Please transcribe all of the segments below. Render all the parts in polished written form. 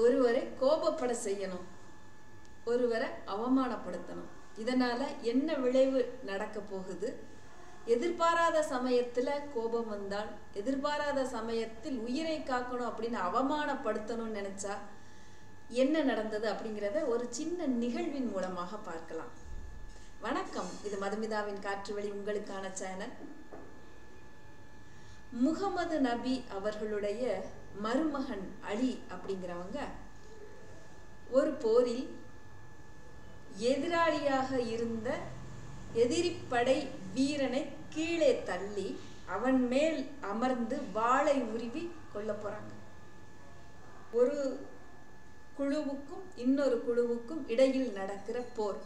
ஒருவரை கோபப்பட செய்யணும், ஒருவரை அவமானப்படுத்தணும். இதனால என்ன விளைவு நடக்க போகுது? எதிர்பாராத சமயத்துல கோபம் வந்தால், எதிர்பாராத சமயத்தில் உயிரை காக்கணும் அப்படின்னு அவமானப்படுத்தணும்னு நினைச்சா என்ன நடந்தது அப்படிங்கிறத ஒரு சின்ன நிகழ்வின் மூலமாக பார்க்கலாம். வணக்கம், இது மதுமிதாவின் காற்றுவெளி உங்களுக்கான சேனல். முகமது நபி அவர்களுடைய மருமகன் அலி அப்படிங்கிறவங்க ஒரு போரில் எதிராளியாக இருந்த எதிரிப்படை வீரனை கீழே தள்ளி அவன் மேல் அமர்ந்து வாளை உருவி கொல்ல போறாங்க. ஒரு குழுவுக்கும் இன்னொரு குழுவுக்கும் இடையில் நடக்கிற போர்.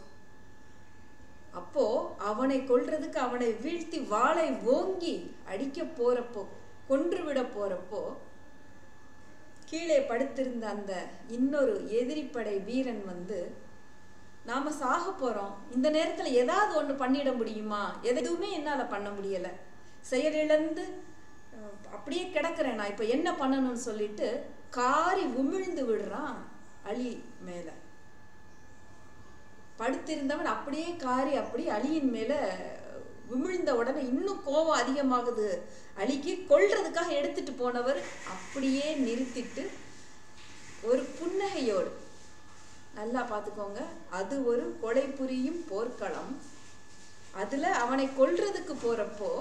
அப்போ அவனை கொல்றதுக்கு, அவனை வீழ்த்தி வாளை ஓங்கி அடிக்க போறப்போ, கொன்றுவிட போறப்போ, கீழே படுத்திருந்த அந்த இன்னொரு எதிரிப்படை வீரன் வந்து, நாம சாக போறோம், இந்த நேரத்துல ஏதாவது ஒண்ணு பண்ணிட முடியுமா? எதுவுமே என்னால பண்ண முடியல, செயலிழந்து அப்படியே கிடக்குறேன், நான் இப்ப என்ன பண்ணணும்னு சொல்லிட்டு காரி உமிழ்ந்து விடுறான் அலி மேல. படுத்திருந்தவன் அப்படியே காரி அப்படி அலியின் மேல விமிழ்ந்த உடனே இன்னும் கோபம் அதிகமாகுது. அலிக்கு கொல்றதுக்காக எடுத்துட்டு போனவர் அப்படியே நிறுத்திட்டு ஒரு புன்னகையோடு, நல்லா பார்த்துக்கோங்க, அது ஒரு கொலை புரியும் போர்க்களம். அதுல அவனை கொல்றதுக்கு போறப்போ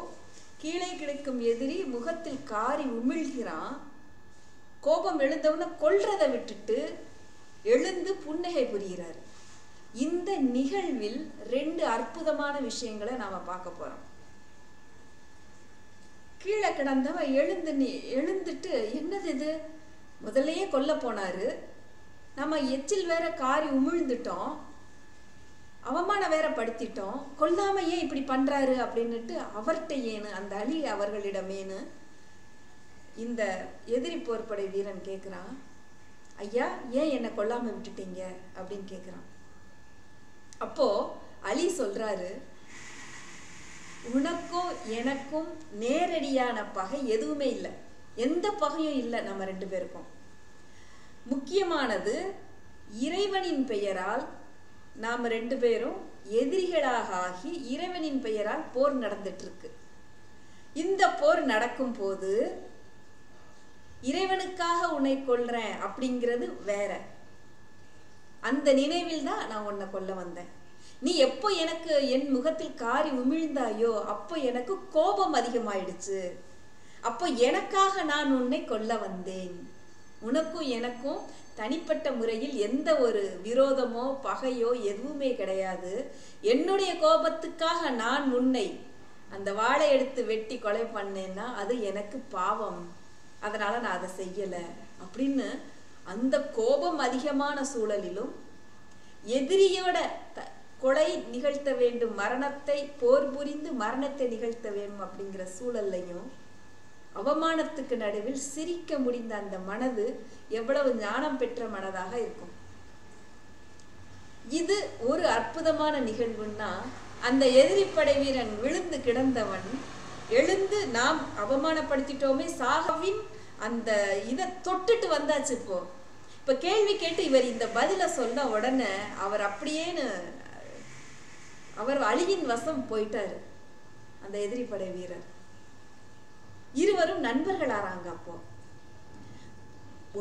கீழே கிடைக்கும் எதிரி முகத்தில் காரி உமிழ்கிறான். கோபம் எழுந்தவன கொல்றதை விட்டுட்டு எழுந்து புன்னகை புரிகிறார். இந்த நிகழ்வில் ரெண்டு அற்புதமான விஷயங்களை நாம பார்க்க போறோம். கீழே கிடந்தவன் எழுந்துட்டு, என்னது இது, முதல்லையே கொல்ல போனாரு, நம்ம எச்சில் வேற காரி உமிழ்ந்துட்டோம், அவமானம் வேற படுத்திட்டோம், கொல்லாம ஏன் இப்படி பண்றாரு அப்படின்னுட்டு அவர்கிட்ட ஏன்னு, அந்த அலி அவர்களிடமேனு இந்த எதிரி போர்ப்படை வீரன் கேட்கிறான். ஐயா, ஏன் என்னை கொல்லாம விட்டுட்டீங்க அப்படின்னு கேட்கிறான். அப்போ அலி சொல்றாரு, உனக்கும் எனக்கும் நேரடியான பகை எதுவுமே இல்லை, எந்த பகையும் இல்லை நம்ம ரெண்டு பேருக்கும். முக்கியமானது, இறைவனின் பெயரால் நாம் ரெண்டு பேரும் எதிரிகளாக ஆகி இறைவனின் பெயரால் போர் நடந்துட்டு இருக்கு. இந்த போர் நடக்கும் போது இறைவனுக்காக உன்னை கொல்றேன் அப்படிங்கிறது வேற. அந்த நினைவில் தான் நான் உன்னை கொல்ல வந்தேன். நீ எப்போ எனக்கு என் முகத்தில் காரி உமிழ்ந்தாயோ அப்போ எனக்கு கோபம் அதிகமாயிடுச்சு. அப்போ எனக்காக நான் உன்னை கொல்ல வந்தேன். உனக்கும் எனக்கும் தனிப்பட்ட முறையில் எந்த ஒரு விரோதமோ பகையோ எதுவுமே கிடையாது. என்னுடைய கோபத்துக்காக நான் உன்னை அந்த வாளை எடுத்து வெட்டி கொலை பண்ணேன்னா அது எனக்கு பாவம், அதனால நான் அதை செய்யலை அப்படின்னு அந்த கோபம் அதிகமான சூழலிலும் எதிரியோட கொலை நிகழ்த்த வேண்டும், மரணத்தை போர் புரிந்து மரணத்தை நிகழ்த்த வேண்டும் அப்படிங்கிற சூழல்லையும் அவமானத்துக்கு நடுவில் சிரிக்க முடிந்த அந்த மனது எவ்வளவு ஞானம் பெற்ற மனதாக இருக்கும். இது ஒரு அற்புதமான நிகழ்வுன்னா, அந்த எதிரிப்படை வீரன் விழுந்து கிடந்தவன் எழுந்து, நாம் அவமானப்படுத்திட்டோமே, சாகவின் அந்த இதை தொட்டுட்டு வந்தாச்சு. இப்ப கேள்வி கேட்டு இவர் இந்த பதில சொன்ன உடனே அவர் அப்படியேன்னு அவர் அலியின் வசம் போயிட்டாரு, அந்த எதிரிப்படை வீரர். இருவரும் நண்பர்கள் ஆறாங்க. அப்போ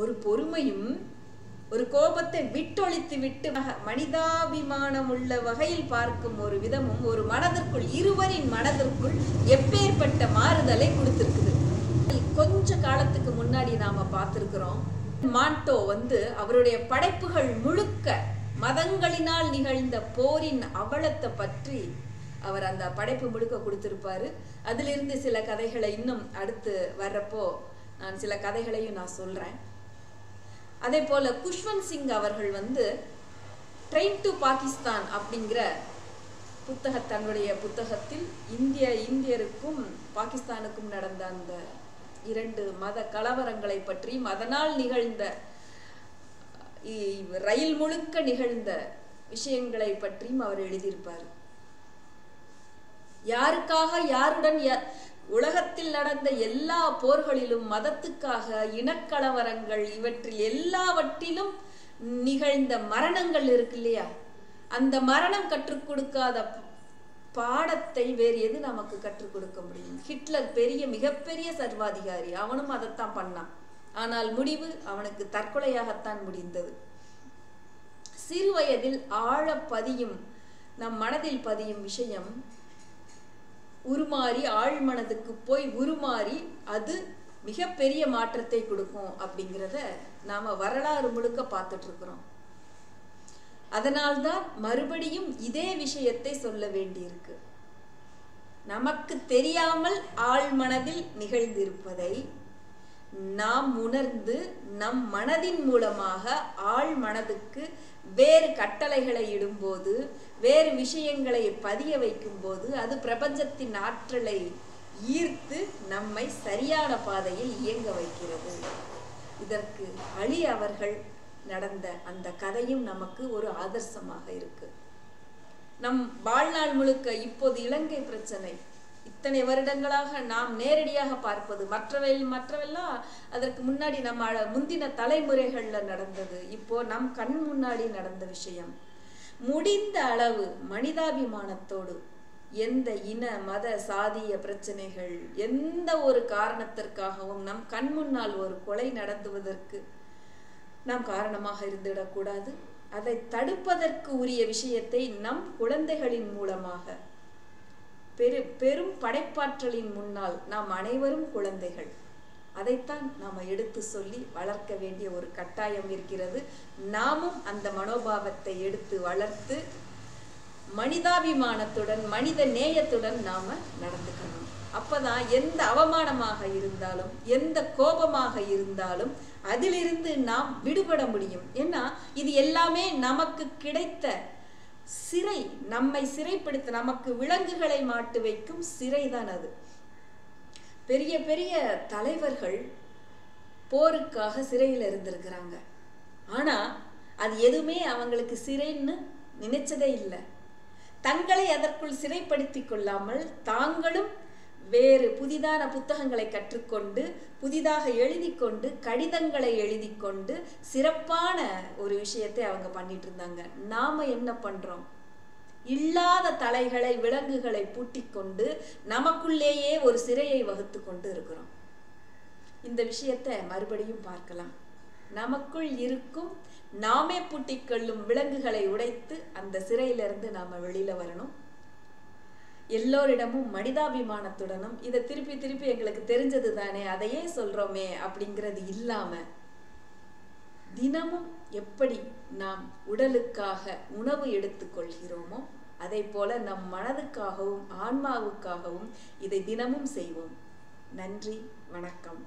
ஒரு பொறுமையும் ஒரு கோபத்தை விட்டொழித்து விட்டு மனிதாபிமானம் உள்ள வகையில் பார்க்கும் ஒரு விதமும் ஒரு மனதிற்குள், இருவரின் மனதிற்குள் எப்பேற்பட்ட மாறுதலை கொடுத்திருக்குது. கொஞ்ச காலத்துக்கு முன்னாடி நாம பார்த்திருக்கிறோம், மாண்டோ வந்து அவருடைய படைப்புகள் முழுக்க மதங்களினால் நிகழ்ந்த போரின் அவலத்தை பற்றி அவர் அந்த படைப்பு முழுக்க கொடுத்திருப்பாரு. அதிலிருந்து சில கதைகளை இன்னும் அடுத்து வர்றப்போ நான் சில கதைகளையும் நான் சொல்றேன். அதே போல குஷ்வந்த் சிங் அவர்கள் வந்து ட்ரெயின் டு பாகிஸ்தான் அப்படிங்கிற தன்னுடைய புத்தகத்தில் இந்தியருக்கும் பாகிஸ்தானுக்கும் நடந்த அந்த இரண்டு மத கலவரங்களை பற்றியும் அதனால் நிகழ்ந்த ரயில் முழுக்க நிகழ்ந்த விஷயங்களை பற்றியும் அவர் எழுதியிருப்பார். யாருக்காக யாருடன் உலகத்தில் நடந்த எல்லா போர்களிலும், மதத்துக்காக, இனக்கலவரங்கள், இவற்றில் எல்லாவற்றிலும் நிகழ்ந்த மரணங்கள் இருக்கு இல்லையா, அந்த மரணம் கற்றுக் கொடுக்காத பாடத்தை வேறு எது நமக்கு கற்றுக் கொடுக்க முடியும்? ஹிட்லர் மிகப்பெரிய சர்வாதிகாரி, அவனும் அதைத்தான் பண்ணான். ஆனால் முடிவு அவனுக்கு தற்கொலையாகத்தான் முடிந்தது. சிறு வயதில் ஆழ பதியும், நம் மனதில் பதியும் விஷயம் உருமாறி ஆழ்மனதுக்கு போய் உருமாறி அது மிகப்பெரிய மாற்றத்தை கொடுக்கும் அப்படிங்கிறத நாம வரலாறு முழுக்க பார்த்துட்டு இருக்கிறோம். அதனால்தான் மறுபடியும் இதே விஷயத்தை சொல்ல வேண்டியிருக்கு. நமக்கு தெரியாமல் ஆழ்மனதில் நிகழ்ந்திருப்பதை நாம் உணர்ந்து நம் மனதின் மூலமாக ஆழ் மனதுக்கு வேறு கட்டளைகளை இடும்போது, வேறு விஷயங்களை பதிய வைக்கும் போது, அது பிரபஞ்சத்தின் ஆற்றலை ஈர்த்து நம்மை சரியான பாதையில் இயங்க வைக்கிறது. இதற்கு அலி அவர்கள் நடந்த அந்த கதையும் நமக்கு ஒரு ஆதர்சமாக இருக்கு. நம் வாழ்நாள் முழுக்க இப்போது இலங்கை பிரச்சனை இத்தனை வருடங்களாக நாம் நேரடியாக பார்ப்பது, மற்றவெல்லாம் அதற்கு முன்னாடி நம்ம முந்தின தலைமுறைகள்ல நடந்தது, இப்போ நம் கண் முன்னாடி நடந்த விஷயம். முடிந்த அளவு மனிதாபிமானத்தோடு எந்த இன மத சாதிய பிரச்சனைகள் எந்த ஒரு காரணத்திற்காகவும் நம் கண் முன்னால் ஒரு கொலை நடத்துவதற்கு நாம் காரணமாக இருந்துவிடக்கூடாது. அதை தடுப்பதற்கு உரிய விஷயத்தை நம் குழந்தைகளின் மூலமாக, பெரும் படைப்பாற்றலின் முன்னால் நாம் அனைவரும் குழந்தைகள், அதைத்தான் நாம் எடுத்து சொல்லி வளர்க்க வேண்டிய ஒரு கட்டாயம் இருக்கிறது. நாமும் அந்த மனோபாவத்தை எடுத்து வளர்த்து மனிதாபிமானத்துடன் மனித நேயத்துடன் நாம நடந்துக்கணும். அப்பதான் எந்த அவமானமாக இருந்தாலும் எந்த கோபமாக இருந்தாலும் அதிலிருந்து நாம் விடுபட முடியும். ஏன்னா இது எல்லாமே நமக்கு கிடைத்த சிறை, நம்மை சிறைப்படுத்த, நமக்கு விலங்குகளை மாட்டு வைக்கும் சிறைதான் அது. பெரிய பெரிய தலைவர்கள் போருக்காக சிறையில் இருந்திருக்கிறாங்க. ஆனா அது எதுவுமே அவங்களுக்கு சிறைன்னு நினைச்சதே இல்லை. தங்களை அதற்குள் சிறைப்படுத்தி கொள்ளாமல் தாங்களும் வேறு புதிதான புத்தகங்களை கற்றுக்கொண்டு, புதிதாக எழுதி கொண்டு, கடிதங்களை எழுதி கொண்டு சிறப்பான ஒரு விஷயத்தை அவங்க பண்ணிட்டு இருந்தாங்க. நாம என்ன பண்றோம்? இல்லாத தலைகளை, விலங்குகளை பூட்டி கொண்டு நமக்குள்ளேயே ஒரு சிறையை வகுத்து கொண்டு இருக்கிறோம். இந்த விஷயத்தை மறுபடியும் பார்க்கலாம். நமக்குள் இருக்கும் நாமே பூட்டிக்கொள்ளும் விலங்குகளை உடைத்து அந்த சிறையிலிருந்து நாம வெளியில வரணும். எல்லோரிடமும் மனிதாபிமானத்துடனும், இதை திருப்பி திருப்பி எங்களுக்கு தெரிஞ்சது தானே அதையே சொல்றோமே அப்படிங்கிறது இல்லாம, தினமும் எப்படி நாம் உடலுக்காக உணவு எடுத்துக்கொள்கிறோமோ அதை போல நம் மனதுக்காகவும் ஆன்மாவுக்காகவும் இதை தினமும் செய்வோம். நன்றி, வணக்கம்.